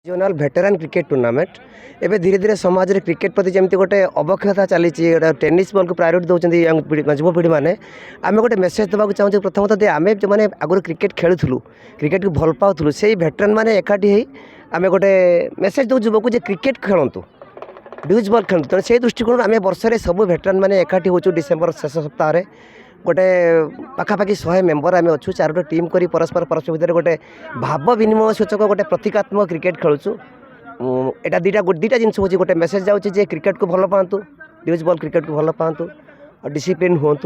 Regional veteran cricket tournament ଏବେ ଧୀରେ ଧୀରେ ସମାଜରେ କ୍ରିକେଟ୍ ପ୍ରତି ଯେମିତି ଗୋଟେ ଅବକ୍ଷୟତା ଚାଲିଛି, ଟେନିସ୍ ବଲ୍କୁ ପ୍ରାୟୋରିଟି ଦେଉଛନ୍ତି ଯୁବପିଢ଼ିମାନେ। ଆମେ ଗୋଟେ ମେସେଜ୍ ଦେବାକୁ ଚାହୁଁଛୁ। ପ୍ରଥମତଃ ଆମେ ଯେଉଁମାନେ ଆଗରୁ କ୍ରିକେଟ୍ ଖେଳୁଥିଲୁ, କ୍ରିକେଟ୍କୁ ଭଲ ପାଉଥିଲୁ, ସେଇ ଭେଟରାନ୍ ମାନେ ଏକାଠି ହେଇ ଆମେ ଗୋଟେ ମେସେଜ୍ ଦେଉ ଯୁବକୁ ଯେ କ୍ରିକେଟ୍ ଖେଳନ୍ତୁ, ଡ୍ୟୁଜ୍ ବଲ୍ ଖେଳନ୍ତୁ। ତେଣୁ ସେହି ଦୃଷ୍ଟିକୋଣରୁ ଆମେ ବର୍ଷରେ ସବୁ ଭେଟରାନ୍ ମାନେ ଏକାଠି ହେଉଛୁ। ଡିସେମ୍ବର ଶେଷ ସପ୍ତାହରେ गोटे पाखापाखि 100 मेम्बर आम अच्छु 4टा टीम करी परस्पर भितर गोटे भाव विनिमय सूचक गोटे प्रतीकात्मक क्रिकेट खेलुचु। यहाँ दुईटा जिन हूँ गोटे मेसेज जाऊँगी क्रिकेट को भल पातु, ड्यूज बॉल क्रिकेट को भल पातु, डिसिप्लिन हूँ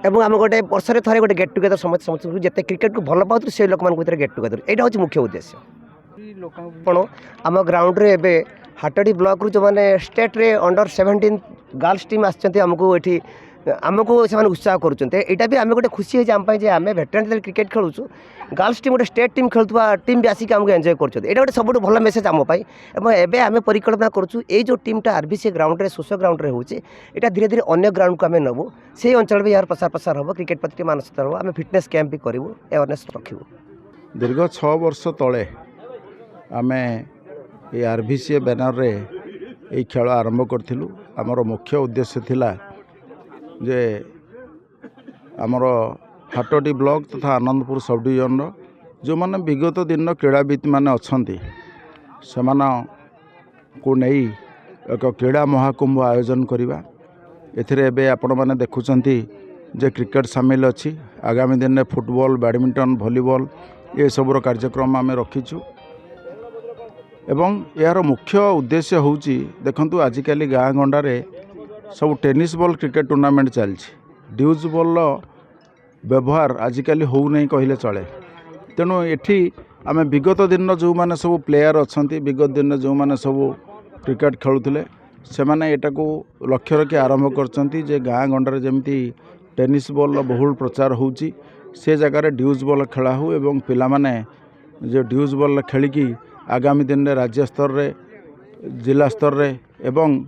एवं आम गोटे वर्ष थे गोटे गेट टुगेदर समस्त जिते क्रिकेट को भल पाते से लोक भर गेट टुगेदर यहाँ हूँ मुख्य उद्देश्य। आपण आम ग्राउंड रे एबे हाटडी ब्लॉक रु जो मैंने स्टेट रे अंडर 17 गर्ल्स टीम आमको ये आमको से उत्साह करुँचा भी आम गोटे खुशी है आम आम भेटरान क्रिकेट खेलुँ। गर्ल्स टीम गोटे स्टेट टीम खेलुवा टीम भी आसिक आमको एंजॉय कर सब भल मेसेज आम एवं आम परिकल्पना करुँ ये जो टीमटा आरबीसी ग्राउंड रे सोशो ग्राउंड रे होचे यहाँ धीरे धीरे अन्य ग्राउंड को आम नबू से अंचल भी यार प्रसार प्रसार हम क्रिकेट प्रति मानसिकता हम आम फिटनेस कैंप भी करूँ अवेयरनेस रखू। दीर्घ 6 वर्ष तले आम ये आरबीसी बैनर रे ये खेल आरंभ करूँ। आमर मुख्य उद्देश्य थिला जे आमर हाटडी ब्लॉक तथा आनंदपुर सब डिविजन जो माने विगत दिन क्रीड़ाविद माने अछंती सेमाना को नहीं एक क्रीड़ा महाकुंभ आयोजन करिबा। एथिरे एबे आपण माने देखुचंती जे क्रिकेट शामिल अछि। आगामी दिन में फुटबॉल, बैडमिंटन, वॉलीबॉल ये सबरो कार्यक्रम आम रखीचु। एवं यार मुख्य उद्देश्य होउची देखंतु आजिकली गाँ गंडारे सब टेनिस बॉल क्रिकेट टूर्नामेंट चलछि। ड्यूज बॉल व्यवहार आजिकली हो नहीं कहले चले। तेणु एठी आम विगत दिन जो माने सब प्लेयर अछंती, विगत दिन जो माने सब क्रिकेट खेलुथिले से माने एटा को लक्ष्य रखी आरंभ करचंती जे गाँ गंडारे जेमती टेनिस बॉल बहुल प्रचार होउची से जगह ड्यूज बॉल खेला हो एवं पिला माने जो ड्यूज बॉल खेलिकी आगामी दिन में राज्य स्तर रे, जिला स्तर रे एवं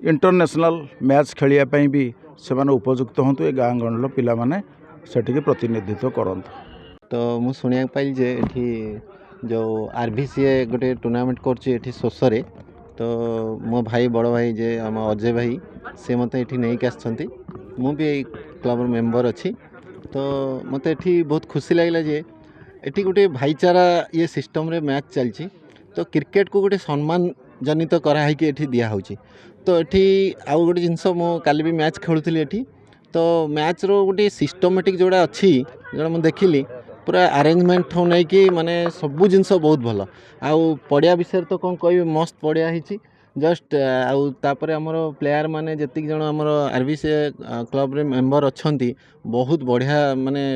इंटरनेशनल मैच खेलिया भी से उपयुक्त हूँ। ये गाँ गंडल पिला माने सेठिके प्रतिनिधित्व करंतु। तो मु सुनिया पाइल जे एठी जो आरबीसीए गोटे टूर्नामेंट करछि सोसरे। तो मो भाई बड़ भाई जे आम अजय भाई से मत ये नहीं आसछंती। मु भी क्लब मेंबर अच्छी। तो मत ये बहुत खुशी लगे जे एठी गोटे भाईचारा ये सिस्टम रे मैच चलछि। तो क्रिकेट को गोटे सम्मान जनित कराई कि एठी दिया होछि। तो एठी आउ गोटे जिनस मु काली भी मैच खेलुथिली एठी। तो मैच रो गोटे सिस्टमेटिक जोड़ा अच्छी जोड़ा मुझे देखिली पूरा अरेंजमेंट हो नहीं कि माने सबू जिनस बहुत भल। आउ पड़िया विषय तो कौन कह मस्त पड़िया ही जस्ट आउ तापर आमर प्लेयर माने जतिक जन आमर आरबीसी क्लब रे मेंबर अछंती बहुत बढ़िया माने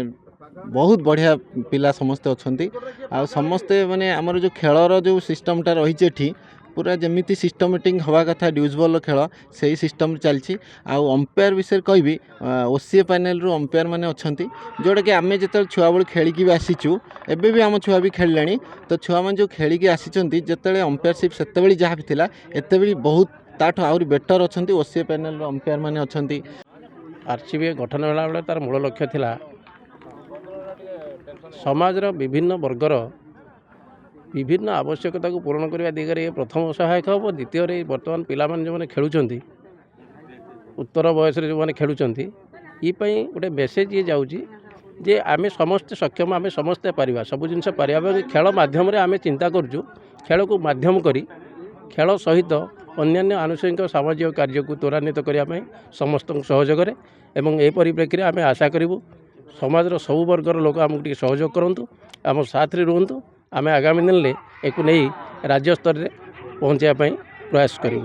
बहुत बढ़िया पिला समस्ते अछंती। आ समस्ते माने आमर जो खेलर जो सिस्टमटा रही एठी पूरा जमीती सिस्टमेटिक हवा कथा ड्यूज बॉल खेल से ही सिस्टम चलती। आउ अंपायर विषय कहबी ओसीए पैनल रु अंपायर माने अछंती जोड़ा कि आम जो छुआ बेलू खेलिकी भी आसीचु एबे भी आम छुआ भी खेलिलानी। तो छुआ मैंने जो खेलिकी आसीचंती जेतेबेले अंपायरशिप सेतेबेले जहाँ भी थिला एतेबेले बहुत ताठ आहुरी बेटर अछंती ओसीए पैनल रु अंपायर माने अछंती। आरसीबी गठन होला बेले तार मूल लक्ष्य थिला समाजर विभिन्न वर्गर विभिन्न आवश्यकता को पूरण करने दिगरे प्रथम सहायक हम। द्वितीय बर्तमान पिला जो मैंने खेलुंट उत्तर बयस जो मैंने खेलुंट ये गोटे मेसेज ये जाऊँगी जे आम समस्ते सक्षम, आम समस्ते पारिबा सब जिन पारिबा। खेल माध्यम आम चिंता करूँ खेल को माध्यम करी खेल सहित अन्यान्य आनुषंगिक सामाजिक कार्य को त्वरान्वित करने समस्त सहयोग एवं ए परिप्रेक्षी आम आशा करूँ समाजर सब वर्गर लोक आमको सहयोग करूँ, आम साथ रुहतु। आम आगामी दिन में एक नहीं राज्य स्तर में पहुँचापी प्रयास करूँ।